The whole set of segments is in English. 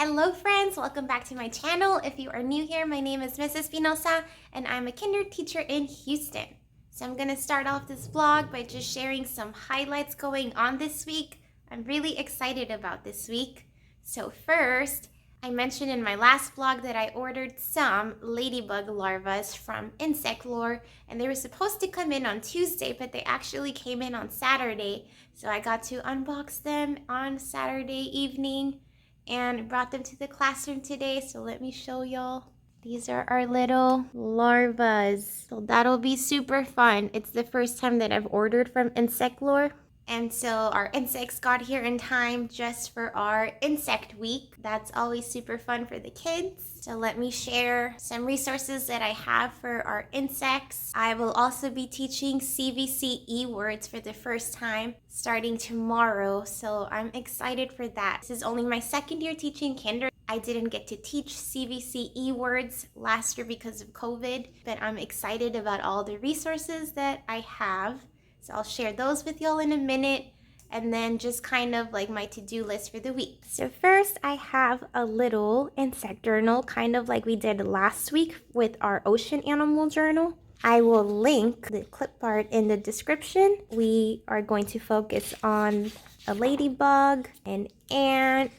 Hello friends, welcome back to my channel. If you are new here, my name is Mrs. Espinosa and I'm a kinder teacher in Houston. So I'm gonna start off this vlog by just sharing some highlights going on this week. I'm really excited about this week. So first, I mentioned in my last vlog that I ordered some ladybug larvas from Insect Lore and they were supposed to come in on Tuesday, but they actually came in on Saturday. So I got to unbox them on Saturday evening and brought them to the classroom today. So let me show y'all. These are our little larvas. So that'll be super fun. It's the first time that I've ordered from Insect Lore. And so our insects got here in time just for our insect week. That's always super fun for the kids. So let me share some resources that I have for our insects. I will also be teaching CVCe words for the first time starting tomorrow. So I'm excited for that. This is only my second year teaching kinder. I didn't get to teach CVCe words last year because of COVID, but I'm excited about all the resources that I have. So I'll share those with y'all in a minute, and then just kind of like my to-do list for the week. So first I have a little insect journal, kind of like we did last week with our ocean animal journal. I will link the Clipart in the description. We are going to focus on a ladybug, an ant,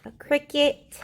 a cricket,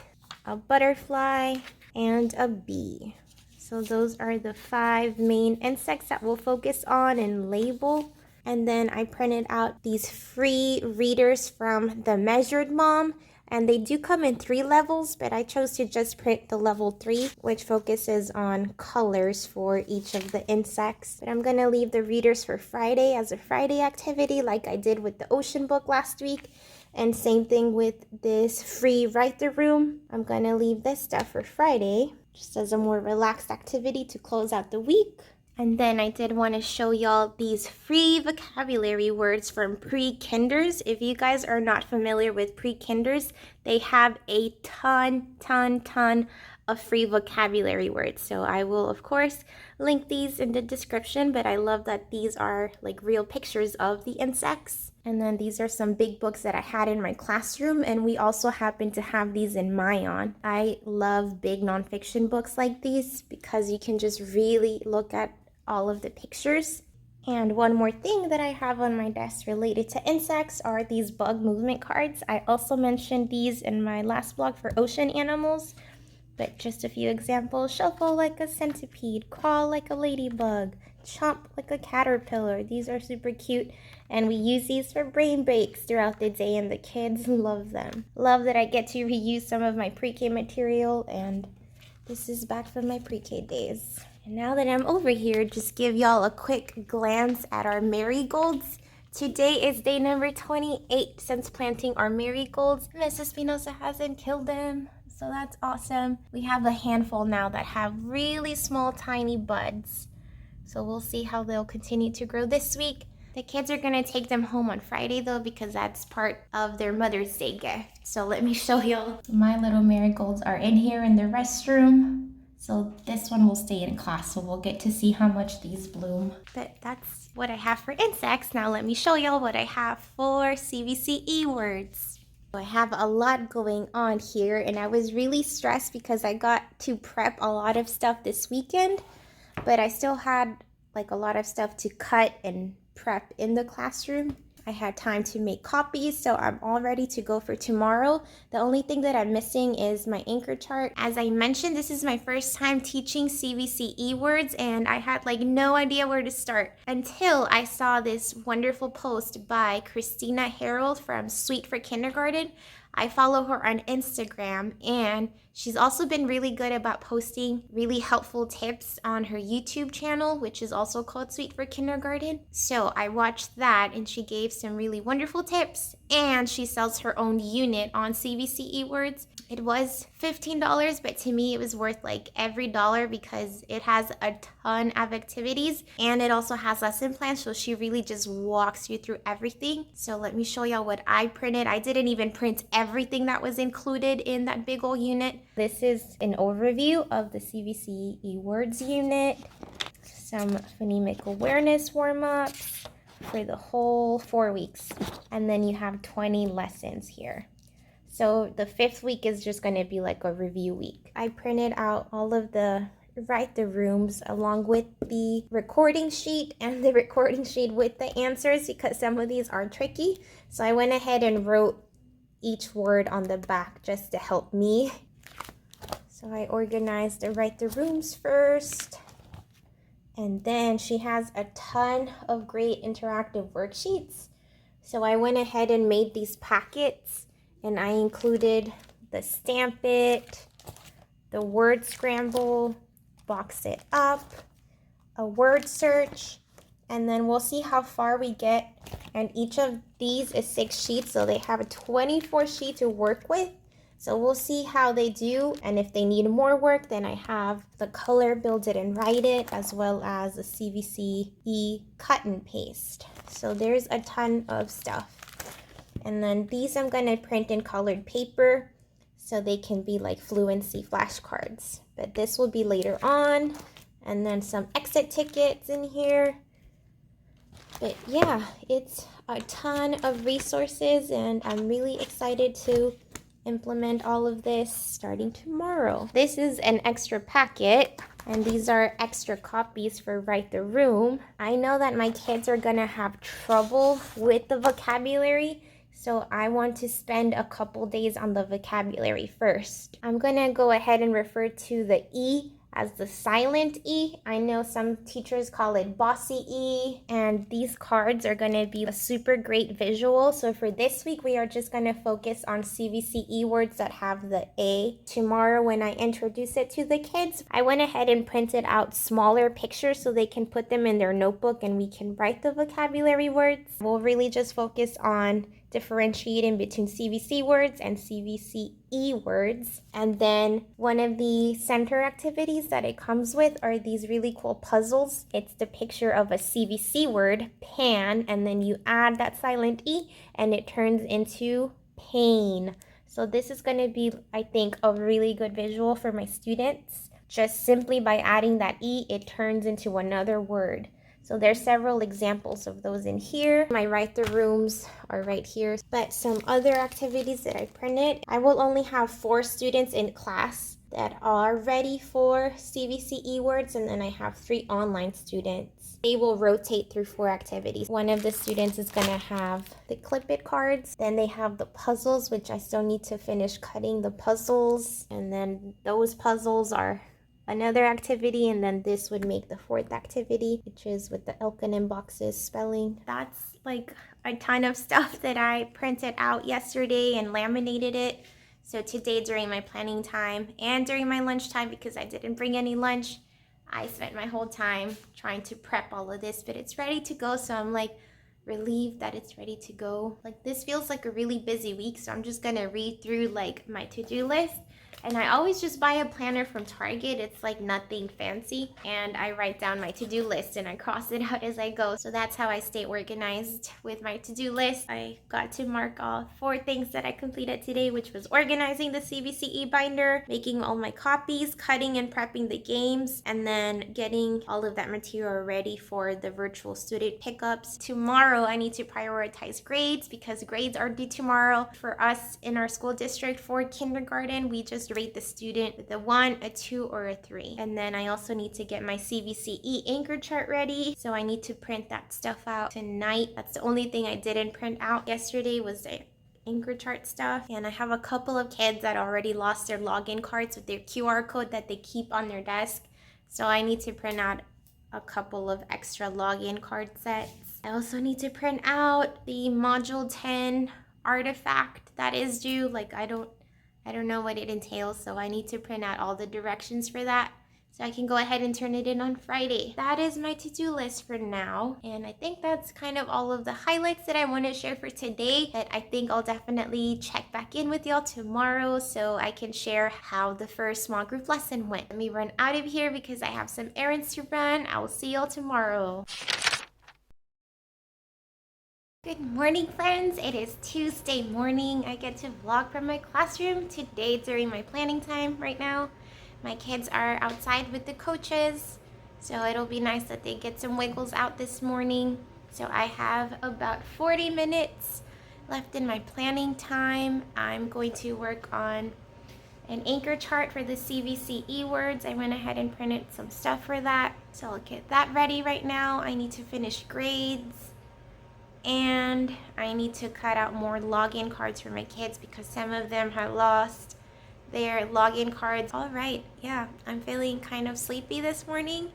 a butterfly, and a bee. So those are the 5 main insects that we'll focus on and label. And then I printed out these free readers from the Measured Mom. And they do come in 3 levels, but I chose to just print the level 3, which focuses on colors for each of the insects. But I'm going to leave the readers for Friday as a Friday activity like I did with the ocean book last week. And same thing with this free Write the Room. I'm going to leave this stuff for Friday, just as a more relaxed activity to close out the week. And then I did want to show y'all these free vocabulary words from pre-kinders. If you guys are not familiar with pre-kinders, they have a ton of free vocabulary words. So I will, of course, link these in the description, but I love that these are like real pictures of the insects. And then these are some big books that I had in my classroom, and we also happen to have these in Mayan. I love big nonfiction books like these because you can just really look at all of the pictures. And one more thing that I have on my desk related to insects are these bug movement cards. I also mentioned these in my last blog for ocean animals, but just a few examples. Shuffle like a centipede, crawl like a ladybug, chomp like a caterpillar. These are super cute, and we use these for brain breaks throughout the day, and the kids love them. Love that I get to reuse some of my pre-K material, and this is back from my pre-K days. And now that I'm over here, just give y'all a quick glance at our marigolds. Today is day number 28 since planting our marigolds. Mrs. Espinosa hasn't killed them, so that's awesome. We have a handful now that have really small, tiny buds. So we'll see how they'll continue to grow this week. The kids are gonna take them home on Friday though, because that's part of their Mother's Day gift. So let me show y'all. My little marigolds are in here in the restroom. So this one will stay in class, so we'll get to see how much these bloom. But that's what I have for insects. Now let me show y'all what I have for CVCe words. I have a lot going on here, and I was really stressed because I got to prep a lot of stuff this weekend, but I still had like a lot of stuff to cut and prep in the classroom. I had time to make copies, so I'm all ready to go for tomorrow. The only thing that I'm missing is my anchor chart. As I mentioned, this is my first time teaching CVCe words, and I had like no idea where to start until I saw this wonderful post by Kristina Harrill from Sweet for Kindergarten. I follow her on Instagram, and she's also been really good about posting really helpful tips on her YouTube channel, which is also called Sweet for Kindergarten. So I watched that, and she gave some really wonderful tips, and she sells her own unit on CVCe words. It was $15, but to me it was worth like every dollar because it has a ton of activities, and it also has lesson plans, so she really just walks you through everything. So let me show y'all what I printed. I didn't even print everything that was included in that big old unit. This is an overview of the CVCe words unit, some phonemic awareness warm-ups for the whole 4 weeks, and then you have 20 lessons here. So the 5th week is just going to be like a review week. I printed out all of the write the rooms along with the recording sheet and the recording sheet with the answers because some of these are tricky. So I went ahead and wrote each word on the back just to help me. So I organized the write the rooms first. And then she has a ton of great interactive worksheets. So I went ahead and made these packets and I included the Stamp It, the word scramble, box it up, a word search, and then we'll see how far we get. And each of these is 6 sheets, so they have a 24 sheet to work with. So we'll see how they do, and if they need more work, then I have the color build it and write it, as well as the CVCe cut and paste. So there's a ton of stuff. And then these I'm gonna print in colored paper so they can be like fluency flashcards. But this will be later on. And then some exit tickets in here. But yeah, it's a ton of resources and I'm really excited to implement all of this starting tomorrow. This is an extra packet and these are extra copies for Write the Room. I know that my kids are gonna have trouble with the vocabulary, so I want to spend a couple days on the vocabulary first. I'm gonna go ahead and refer to the E as the silent E. I know some teachers call it bossy E, and these cards are going to be a super great visual. So for this week, we are just going to focus on CVCe words that have the A. Tomorrow, when I introduce it to the kids, I went ahead and printed out smaller pictures so they can put them in their notebook and we can write the vocabulary words. We'll really just focus on differentiating between CVC words and CVCe words. And then one of the center activities that it comes with are these really cool puzzles. It's the picture of a CVC word, pan, and then you add that silent E and it turns into pain. So this is going to be, I think, a really good visual for my students. Just simply by adding that E, it turns into another word. So there's several examples of those in here. My write the rooms are right here. But some other activities that I printed, I will only have 4 students in class that are ready for CVCe words, and then I have 3 online students. They will rotate through 4 activities. One of the students is gonna have the Clip It cards. Then they have the puzzles, which I still need to finish cutting the puzzles. And then those puzzles are another activity, and then this would make the 4th activity, which is with the Elkin boxes spelling. That's like a ton of stuff that I printed out yesterday and laminated it. So today during my planning time and during my lunchtime, because I didn't bring any lunch, I spent my whole time trying to prep all of this, but it's ready to go. So I'm like relieved that it's ready to go. Like this feels like a really busy week, so I'm just gonna read through like my to-do list. And I always just buy a planner from Target. It's like nothing fancy. And I write down my to-do list and I cross it out as I go. So that's how I stay organized with my to-do list. I got to mark off 4 things that I completed today, which was organizing the CVCe binder, making all my copies, cutting and prepping the games, and then getting all of that material ready for the virtual student pickups. Tomorrow, I need to prioritize grades because grades are due tomorrow. For us in our school district for kindergarten, we just rate the student with a 1, a 2, or a 3. And then I also need to get my CVCe anchor chart ready. So I need to print that stuff out tonight. That's the only thing I didn't print out yesterday was the anchor chart stuff. And I have a couple of kids that already lost their login cards with their QR code that they keep on their desk. So I need to print out a couple of extra login card sets. I also need to print out the module 10 artifact that is due. Like I don't know what it entails, so I need to print out all the directions for that so I can go ahead and turn it in on Friday. That is my to-do list for now, and I think that's kind of all of the highlights that I want to share for today, but I think I'll definitely check back in with y'all tomorrow so I can share how the first small group lesson went. Let me run out of here because I have some errands to run. I will see y'all tomorrow. Good morning, friends. It is Tuesday morning. I get to vlog from my classroom today during my planning time right now. My kids are outside with the coaches, so it'll be nice that they get some wiggles out this morning. So I have about 40 minutes left in my planning time. I'm going to work on an anchor chart for the CVCe words. I went ahead and printed some stuff for that. So I'll get that ready right now. I need to finish grades. And I need to cut out more login cards for my kids because some of them have lost their login cards. All right, yeah, I'm feeling kind of sleepy this morning,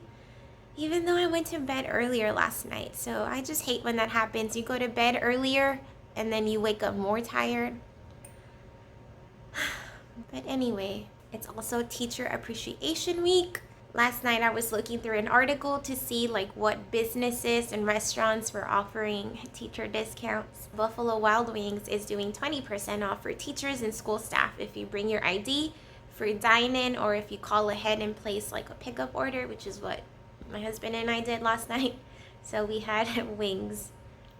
even though I went to bed earlier last night. So I just hate when that happens. You go to bed earlier and then you wake up more tired. But anyway, it's also Teacher Appreciation Week. Last night I was looking through an article to see like what businesses and restaurants were offering teacher discounts. Buffalo Wild Wings is doing 20% off for teachers and school staff if you bring your ID for dine-in or if you call ahead and place like a pickup order, which is what my husband and I did last night. So we had wings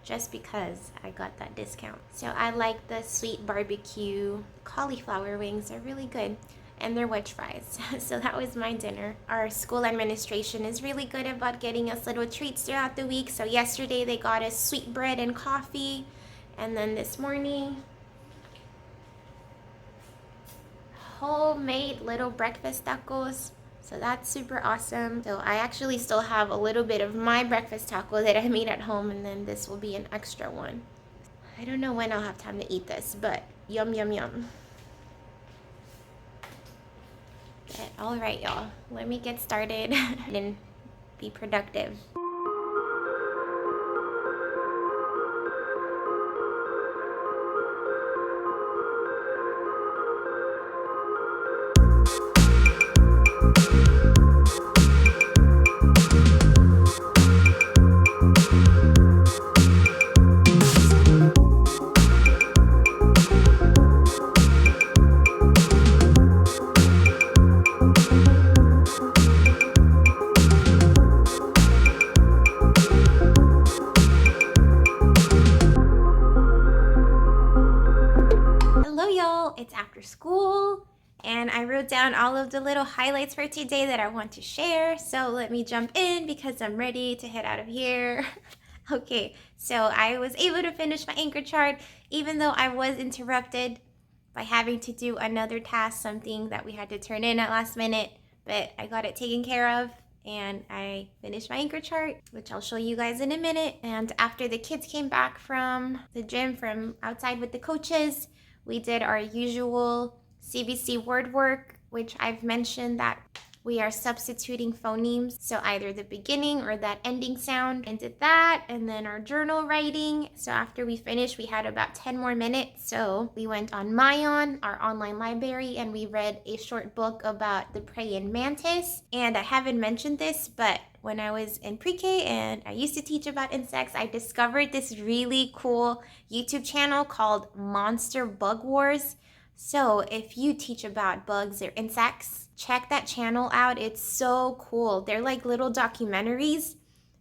just because I got that discount. So I like the sweet barbecue cauliflower wings. They're really good. And they're wedge fries. So that was my dinner. Our school administration is really good about getting us little treats throughout the week. So yesterday they got us sweet bread and coffee. And then this morning, homemade little breakfast tacos. So that's super awesome. So I actually still have a little bit of my breakfast taco that I made at home, and then this will be an extra one. I don't know when I'll have time to eat this, but yum, yum, yum. But all right, y'all, let me get started and be productive. It's after school and I wrote down all of the little highlights for today that I want to share. So let me jump in because I'm ready to head out of here. Okay, so I was able to finish my anchor chart even though I was interrupted by having to do another task, something that we had to turn in at last minute, but I got it taken care of and I finished my anchor chart, which I'll show you guys in a minute. And after the kids came back from the gym from outside with the coaches, we did our usual CVCe word work, which I've mentioned that we are substituting phonemes. So either the beginning or that ending sound, and did that. And then our journal writing. So after we finished, we had about 10 more minutes. So we went on Mayon, our online library, and we read a short book about the praying mantis. And I haven't mentioned this, but when I was in pre-K and I used to teach about insects, I discovered this really cool YouTube channel called Monster Bug Wars. So if you teach about bugs or insects, check that channel out. It's so cool. They're like little documentaries,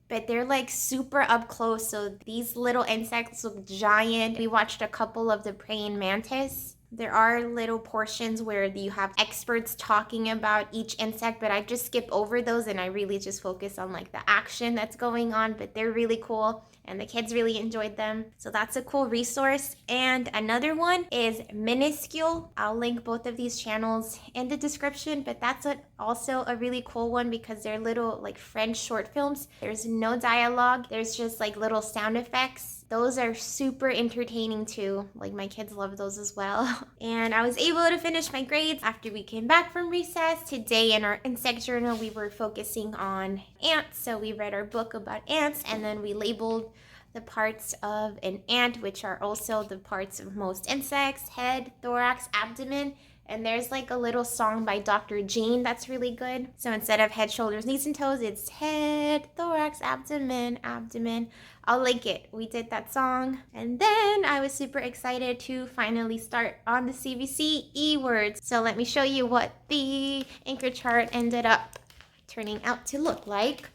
but they're like super up close. So these little insects look giant. We watched a couple of the praying mantis. There are little portions where you have experts talking about each insect, but I just skip over those and I really just focus on like the action that's going on, but they're really cool and the kids really enjoyed them. So that's a cool resource. And another one is Minuscule. I'll link both of these channels in the description, but that's also a really cool one because they're little like French short films. There's no dialogue. There's just like little sound effects. Those are super entertaining too. Like my kids love those as well. And I was able to finish my grades after we came back from recess. Today in our insect journal, we were focusing on ants. So we read our book about ants and then we labeled the parts of an ant, which are also the parts of most insects: head, thorax, abdomen. And there's like a little song by Dr. Jean that's really good. So instead of head, shoulders, knees, and toes, it's head, thorax, abdomen, abdomen. I'll link it. We did that song. And then I was super excited to finally start on the CVCe words. So let me show you what the anchor chart ended up turning out to look like.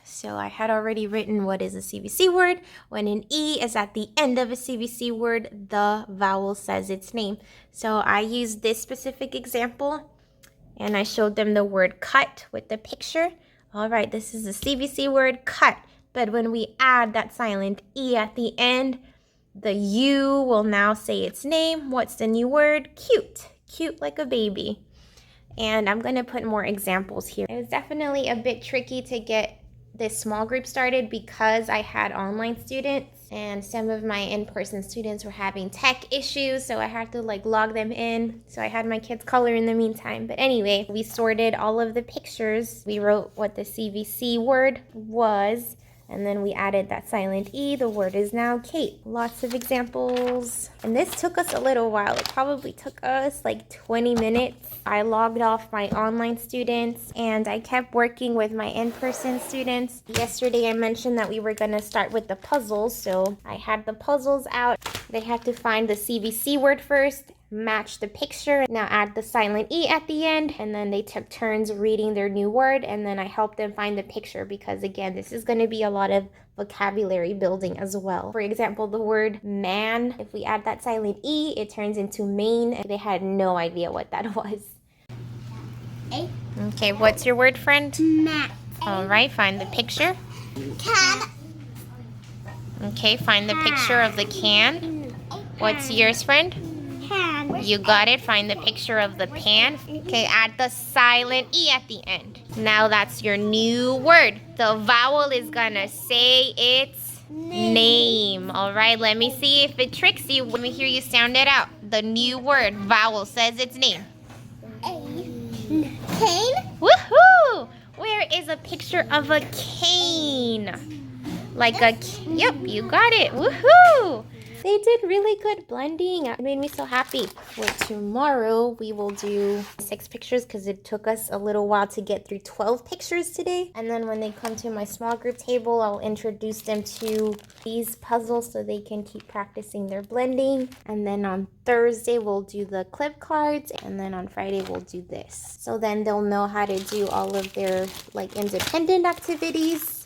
So I had already written what is a CVCe word. When an E is at the end of a CVCe word, the vowel says its name. So I used this specific example and I showed them the word cut with the picture. All right, this is a CVCe word, cut. But when we add that silent E at the end, The U will now say its name. What's the new word? Cute. Cute like a baby. And I'm going to put more examples here. It was definitely a bit tricky to get this small group started because I had online students and some of my in-person students were having tech issues, so I had to like log them in. So I had my kids color in the meantime. But anyway, we sorted all of the pictures. We wrote what the CVC word was, and then we added that silent E. The word is now Kate. Lots of examples. And this took us a little while. It probably took us like 20 minutes. I logged off my online students and I kept working with my in-person students. Yesterday I mentioned that we were gonna start with the puzzles. So I had the puzzles out. They had to find the CVC word first, match the picture, now add the silent E at the end, and then they took turns reading their new word, and then I helped them find the picture because again, this is going to be a lot of vocabulary building as well. For example, the word man, if we add that silent E, it turns into mane. They had no idea what that was. Okay, what's your word, friend? Mat. All right, find the picture. Can. Okay, find the picture of the can. What's yours, friend? Pan. You got it. Find the picture of the pan. Okay, add the silent E at the end. Now that's your new word. The vowel is gonna say its name. All right, let me see if it tricks you. Let me hear you sound it out. The new word, vowel, says its name. Cane. Woohoo! Where is a picture of a cane? Like a, yep, you got it. Woohoo! They did really good blending. It made me so happy. For tomorrow, we will do 6 pictures because it took us a little while to get through 12 pictures today. And then when they come to my small group table, I'll introduce them to these puzzles so they can keep practicing their blending. And then on Thursday, we'll do the clip cards. And then on Friday, we'll do this. So then they'll know how to do all of their like independent activities.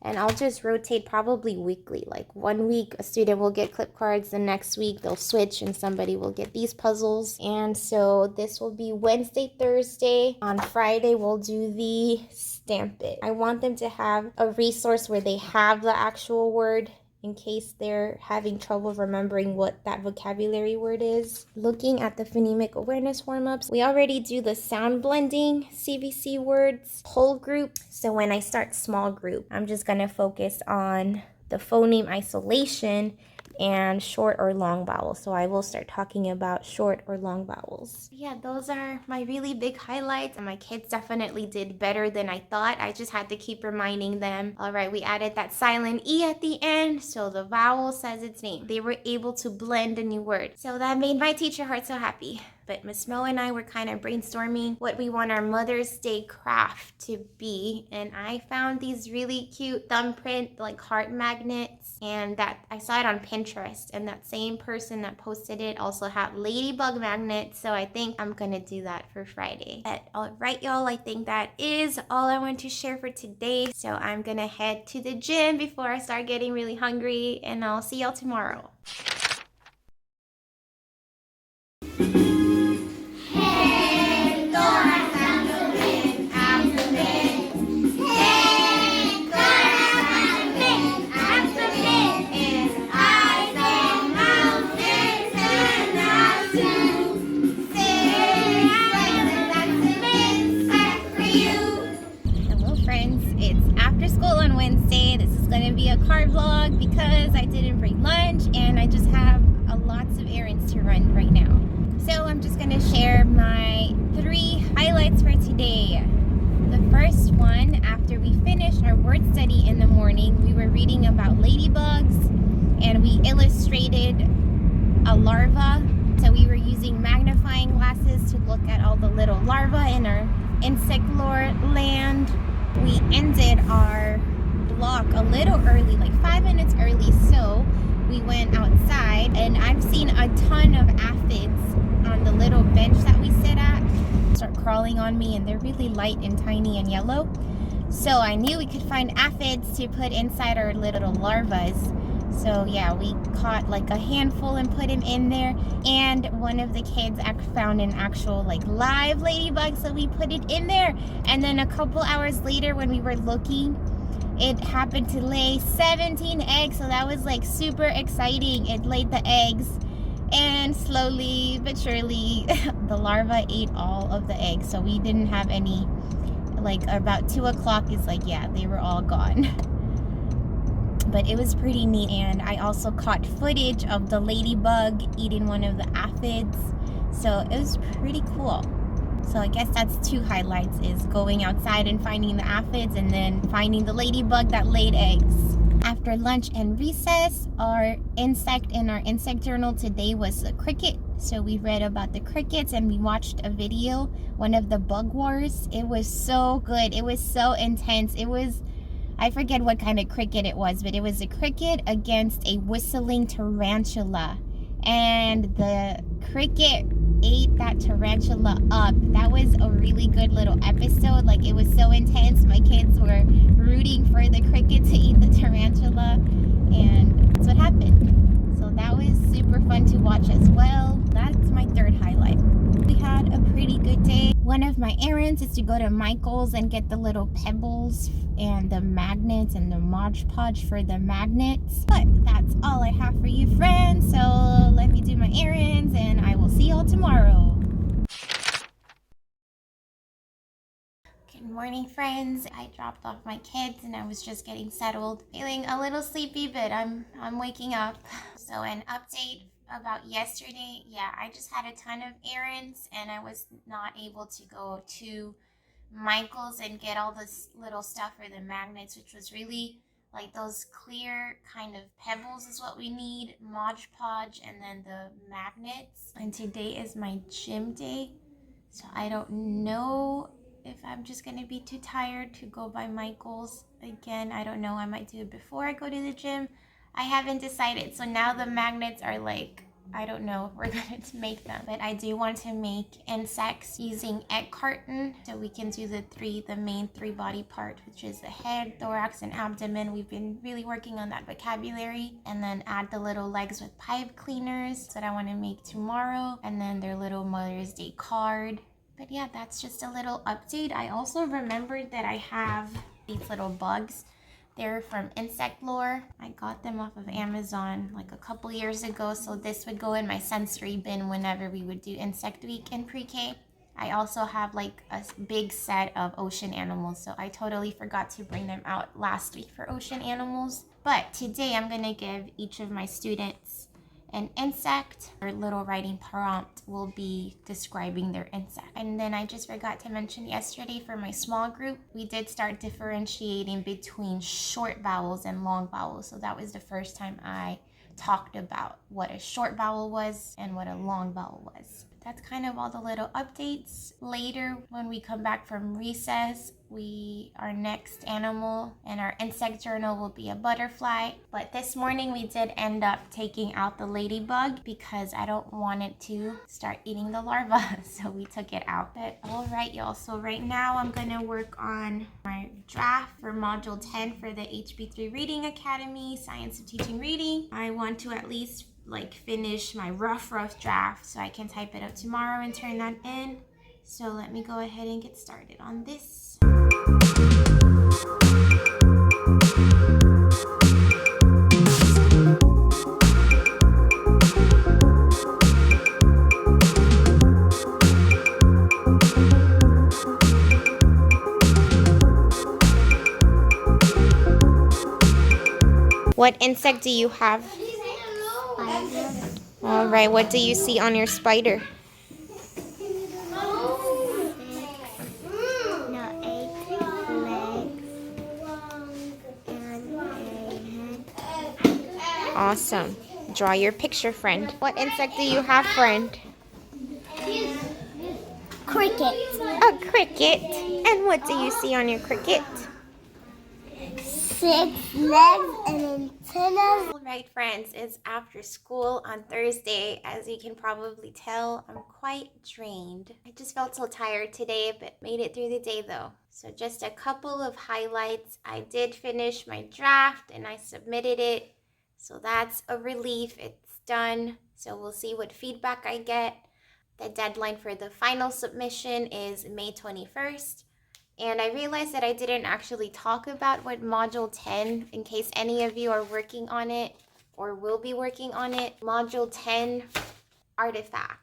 And I'll just rotate probably weekly. Like 1 week, a student will get clip cards. The next week, they'll switch and somebody will get these puzzles. And so this will be Wednesday, Thursday. On Friday, we'll do the Stamp It. I want them to have a resource where they have the actual word in case they're having trouble remembering what that vocabulary word is. Looking at the phonemic awareness warm-ups, we already do the sound blending CVC words whole group. So when I start small group, I'm just gonna focus on the phoneme isolation and short or long vowels. So I will start talking about short or long vowels. Yeah, those are my really big highlights. And my kids definitely did better than I thought. I just had to keep reminding them. All right, we added that silent E at the end. So the vowel says its name. They were able to blend a new word. So that made my teacher heart so happy. But Miss Mo and I were kind of brainstorming what we want our Mother's Day craft to be. And I found these really cute thumbprint like heart magnets. And that I saw it on Pinterest. And that same person that posted it also had ladybug magnets. So I think I'm going to do that for Friday. But all right, y'all, I think that is all I want to share for today. So I'm going to head to the gym before I start getting really hungry. And I'll see y'all tomorrow. Car vlog because I didn't bring lunch and I just have lots of errands to run right now. So I'm just going to share my 3 highlights for today. The first one, after we finished our word study in the morning, we were reading about ladybugs and we illustrated a larva. So we were using magnifying glasses to look at all the little larvae in our insect lore land. We ended our block a little early, like 5 minutes early, so we went outside and I've seen a ton of aphids on the little bench that we sit at start crawling on me, and they're really light and tiny and yellow. So I knew we could find aphids to put inside our little larvas. So yeah, we caught like a handful and put them in there, and one of the kids found an actual like live ladybug, so we put it in there. And then a couple hours later when we were looking, it happened to lay 17 eggs, so that was like super exciting. It laid the eggs, and slowly but surely the larva ate all of the eggs, so we didn't have any. Like about 2 o'clock is like, yeah, they were all gone. But it was pretty neat, and I also caught footage of the ladybug eating one of the aphids, so it was pretty cool. So I guess that's 2 highlights, is going outside and finding the aphids, and then finding the ladybug that laid eggs. After lunch and recess, our insect in our insect journal today was a cricket. So we read about the crickets and we watched a video, one of the bug wars. It was so good. It was so intense. It was, I forget what kind of cricket it was, but it was a cricket against a whistling tarantula. And the cricket ate that tarantula up. That was a really good little episode. Like, it was so intense. My kids were rooting for the cricket to eat the tarantula, and that's what happened. So that was super fun to watch as well. That's my 3rd highlight. We had a pretty good day. One of my errands is to go to Michael's and get the little pebbles and the magnets and the Mod Podge for the magnets. But that's all I have for you, friends. So let me do my errands, and I will see y'all tomorrow. Good morning, friends. I dropped off my kids and I was just getting settled. Feeling a little sleepy, but I'm waking up. So an update about yesterday. Yeah, I just had a ton of errands and I was not able to go to Michael's and get all this little stuff for the magnets, which was really like those clear kind of pebbles is what we need, Mod Podge, and then the magnets. And today is my gym day, so I don't know if I'm just gonna be too tired to go by Michael's again. I don't know. I might do it before I go to the gym. I haven't decided. So now the magnets are like, I don't know if we're going to make them, but I do want to make insects using egg carton, so we can do the main 3 body part, which is the head, thorax, and abdomen. We've been really working on that vocabulary, and then add the little legs with pipe cleaners that I want to make tomorrow, and then their little Mother's Day card. But yeah, that's just a little update. I also remembered that I have these little bugs. They're from Insect Lore. I got them off of Amazon like a couple years ago, so this would go in my sensory bin whenever we would do Insect Week in pre-K. I also have like a big set of ocean animals, so I totally forgot to bring them out last week for ocean animals. But today I'm gonna give each of my students an insect. Our little writing prompt will be describing their insect. And then I just forgot to mention yesterday for my small group, we did start differentiating between short vowels and long vowels. So that was the first time I talked about what a short vowel was and what a long vowel was. That's kind of all the little updates. Later, when we come back from recess, our next animal in our insect journal will be a butterfly. But this morning we did end up taking out the ladybug because I don't want it to start eating the larva. So we took it out. But all right, y'all. So right now I'm gonna work on my draft for module 10 for the HB3 Reading Academy, Science of Teaching Reading. I want to at least like finish my rough draft so I can type it up tomorrow and turn that in. So let me go ahead and get started on this. What insect do you have? Spider. All right, what do you see on your spider? No, 8 legs and a head. Awesome. Draw your picture, friend. What insect do you have, friend? Cricket. A cricket. And what do you see on your cricket? 6 legs and antennas. All right, friends, it's after school on Thursday. As you can probably tell, I'm quite drained. I just felt so tired today, but made it through the day though. So just a couple of highlights. I did finish my draft and I submitted it. So that's a relief. It's done. So we'll see what feedback I get. The deadline for the final submission is May 21st. And I realized that I didn't actually talk about what Module 10, in case any of you are working on it or will be working on it. Module 10 artifact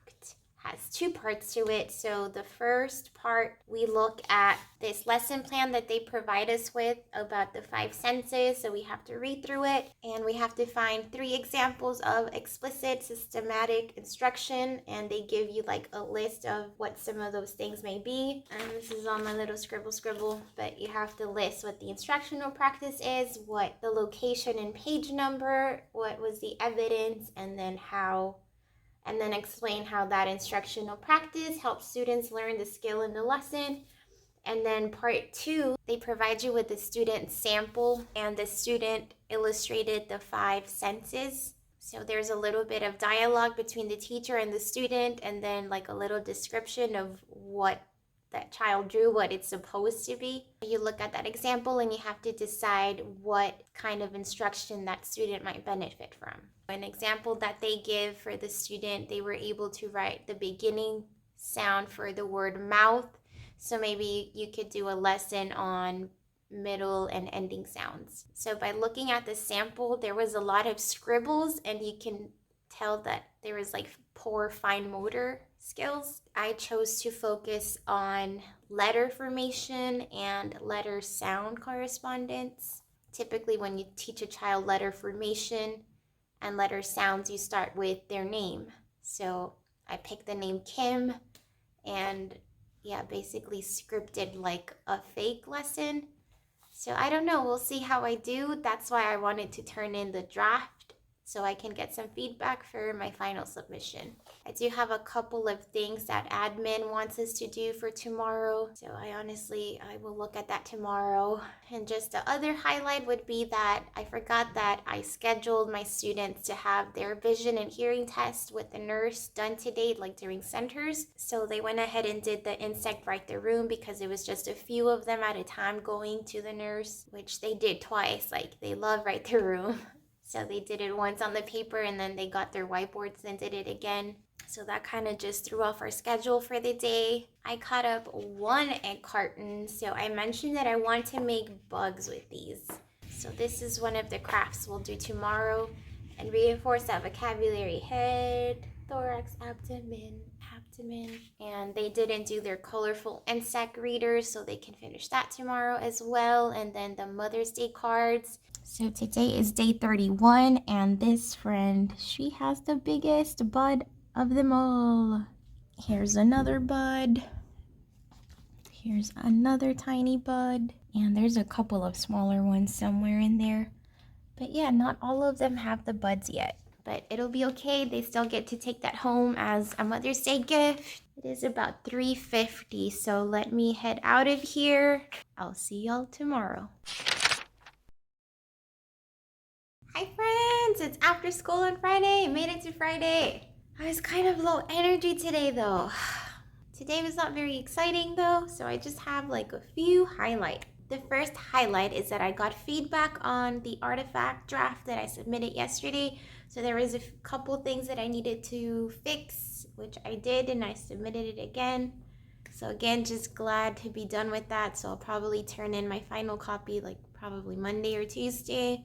has two parts to it. So the first part, we look at this lesson plan that they provide us with about the 5 senses. So we have to read through it and we have to find 3 examples of explicit systematic instruction, and they give you like a list of what some of those things may be. And this is on my little scribble, but you have to list what the instructional practice is, what the location and page number, what was the evidence, and then explain how that instructional practice helps students learn the skill in the lesson. And then part 2, they provide you with the student sample, and the student illustrated the 5 senses. So there's a little bit of dialogue between the teacher and the student, and then like a little description of what that child drew, what it's supposed to be. You look at that example and you have to decide what kind of instruction that student might benefit from. An example that they give for the student, they were able to write the beginning sound for the word mouth. So maybe you could do a lesson on middle and ending sounds. So by looking at the sample, there was a lot of scribbles, and you can tell that there was like poor fine motor skills. I chose to focus on letter formation and letter sound correspondence. Typically when you teach a child letter formation and letter sounds, you start with their name. So I picked the name Kim, and basically scripted like a fake lesson. So I don't know, we'll see how I do. That's why I wanted to turn in the draft so I can get some feedback for my final submission. I do have a couple of things that admin wants us to do for tomorrow. So I will look at that tomorrow. And just the other highlight would be that I forgot that I scheduled my students to have their vision and hearing test with the nurse done today, like during centers. So they went ahead and did the insect write the room because it was just a few of them at a time going to the nurse, which they did twice. Like they love write the room. So they did it once on the paper and then they got their whiteboards and did it again. So that kind of just threw off our schedule for the day. I cut up 1 egg carton. So I mentioned that I want to make bugs with these. So this is one of the crafts we'll do tomorrow. And reinforce that vocabulary: head, thorax, abdomen. And they didn't do their colorful insect readers, so they can finish that tomorrow as well. And then the Mother's Day cards. So today is day 31, and this friend, she has the biggest bud of them all. Here's another bud. Here's another tiny bud. And there's a couple of smaller ones somewhere in there. But yeah, not all of them have the buds yet. But it'll be okay. They still get to take that home as a Mother's Day gift. It is about 3:50, so let me head out of here. I'll see y'all tomorrow. Hi friends, it's after school on Friday. Made it to Friday. I was kind of low energy today though. Today was not very exciting though, so I just have like a few highlights. The first highlight is that I got feedback on the artifact draft that I submitted yesterday. So there was a couple things that I needed to fix, which I did, and I submitted it again. So again, just glad to be done with that. So I'll probably turn in my final copy like probably Monday or Tuesday,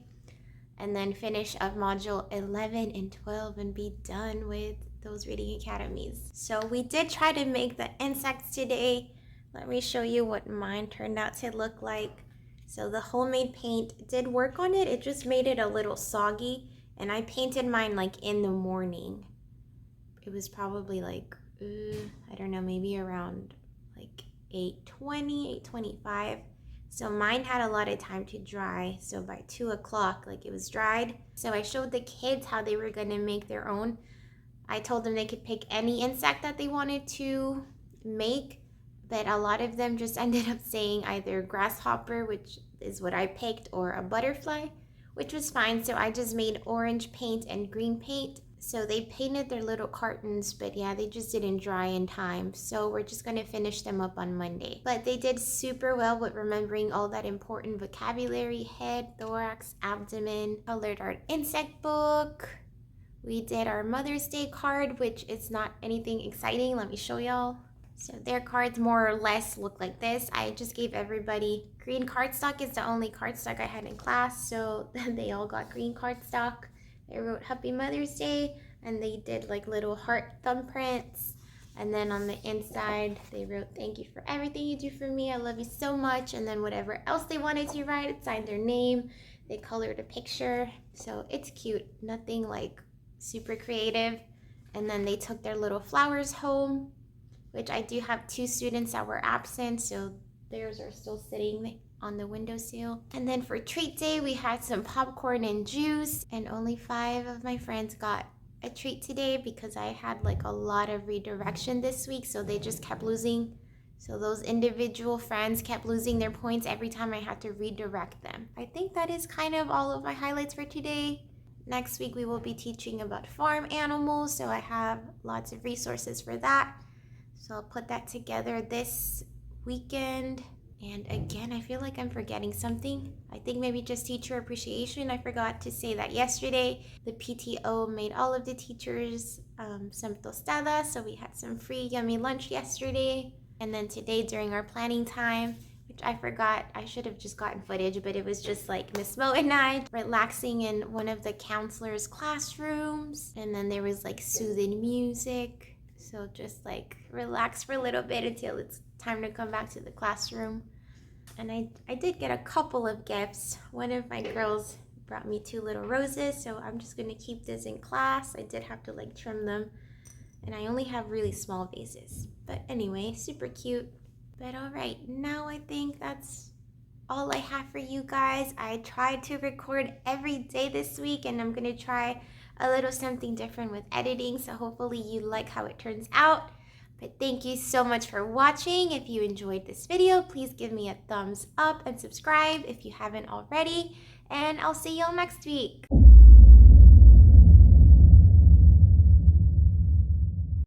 and then finish up module 11 and 12 and be done with those reading academies. So we did try to make the insects today. Let me show you what mine turned out to look like. So the homemade paint did work on it. It just made it a little soggy, and I painted mine like in the morning. It was probably like, I don't know, maybe around like 8:20, 8:25. So mine had a lot of time to dry. So by 2 o'clock, like it was dried. So I showed the kids how they were gonna make their own. I told them they could pick any insect that they wanted to make, but a lot of them just ended up saying either grasshopper, which is what I picked, or a butterfly, which was fine. So I just made orange paint and green paint. So they painted their little cartons, but yeah, they just didn't dry in time. So we're just gonna finish them up on Monday. But they did super well with remembering all that important vocabulary: head, thorax, abdomen. Colored art insect book. We did our Mother's Day card, which is not anything exciting. Let me show y'all. So their cards more or less look like this. I just gave everybody green cardstock. Is the only cardstock I had in class, so they all got green cardstock. They wrote Happy Mother's Day, and they did like little heart thumbprints. And then on the inside, they wrote, thank you for everything you do for me. I love you so much. And then whatever else they wanted to write, it signed their name. They colored a picture. So it's cute. Nothing like super creative. And then they took their little flowers home, which I do have 2 students that were absent. So theirs are still sitting on the windowsill. And then for treat day, we had some popcorn and juice. And only 5 of my friends got a treat today because I had like a lot of redirection this week, so they just kept losing. So those individual friends kept losing their points every time I had to redirect them. I think that is kind of all of my highlights for today. Next week we will be teaching about farm animals, so I have lots of resources for that. So I'll put that together this weekend. And again, I feel like I'm forgetting something. I think maybe just teacher appreciation. I forgot to say that yesterday. The PTO made all of the teachers some tostadas, so we had some free yummy lunch yesterday. And then today during our planning time, which I forgot, I should have just gotten footage, but it was just like Miss Mo and I relaxing in one of the counselors' classrooms. And then there was like soothing music. So just like relax for a little bit until it's time to come back to the classroom. And I did get a couple of gifts. One of my girls brought me 2 little roses, so I'm just gonna keep this in class. I did have to like trim them, and I only have really small vases. But anyway, super cute. But all right, now I think that's all I have for you guys. I tried to record every day this week, and I'm gonna try a little something different with editing, so hopefully you like how it turns out. But thank you so much for watching. If you enjoyed this video, please give me a thumbs up and subscribe if you haven't already. And I'll see y'all next week.